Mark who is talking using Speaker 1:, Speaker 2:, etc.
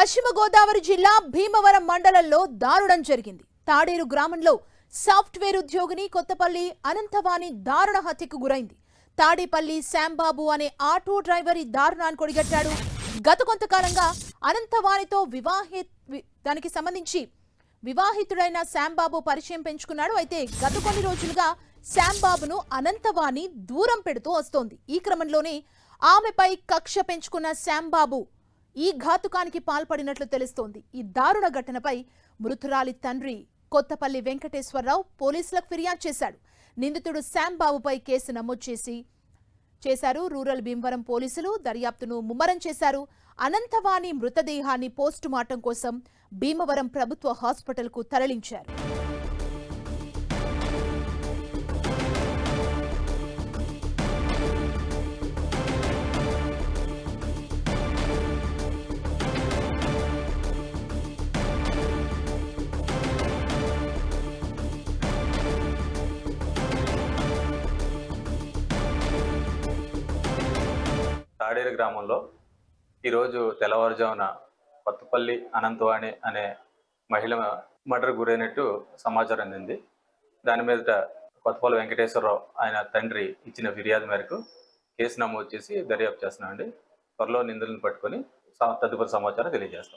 Speaker 1: పశ్చిమ గోదావరి జిల్లా భీమవరం మండలంలో దారుణం జరిగింది. తాడేరు గ్రామంలో సాఫ్ట్వేర్ ఉద్యోగిని కొత్తపల్లి అనంతవాణి దారుణ హత్యకు గురైంది. తాడేపల్లి శాంబాబు అనే ఆటో డ్రైవర్ ఈ దారుణాన్ని కొడిగట్టాడు. గత కొంతకాలంగా అనంతవాణితో దానికి సంబంధించి వివాహితుడైన శాంబాబు పరిచయం పెంచుకున్నాడు. అయితే గత కొన్ని రోజులుగా శాంబాబును అనంతవాణి దూరం పెడుతూ వస్తోంది. ఈ క్రమంలోనే ఆమెపై కక్ష పెంచుకున్న శాంబాబు ఈ ఘాతుకానికి పాల్పడినట్లు తెలుస్తోంది. ఈ దారుణ ఘటనపై మృతురాలి తండ్రి కొత్తపల్లి వెంకటేశ్వరరావు పోలీసులకు ఫిర్యాదు చేశాడు. నిందితుడు శాంబాబుపై కేసు నమోదు చేశారు. రూరల్ భీమవరం పోలీసులు దర్యాప్తును ముమ్మరం చేశారు. అనంతవాణి మృతదేహాన్ని పోస్టుమార్టం కోసం భీమవరం ప్రభుత్వ హాస్పిటల్కు తరలించారు.
Speaker 2: తాడేరు గ్రామంలో ఈరోజు తెల్లవారుజామున కొత్తపల్లి అనంతవాణి అనే మహిళ మర్డర్ గురైనట్టు సమాచారం అందింది. దాని మీద కొత్తపల్లి వెంకటేశ్వరరావు ఆయన తండ్రి ఇచ్చిన ఫిర్యాదు మేరకు కేసు నమోదు చేసి దర్యాప్తు చేస్తున్నామండి. త్వరలో నిందితులను పట్టుకొని తదుపరి సమాచారం తెలియజేస్తాం.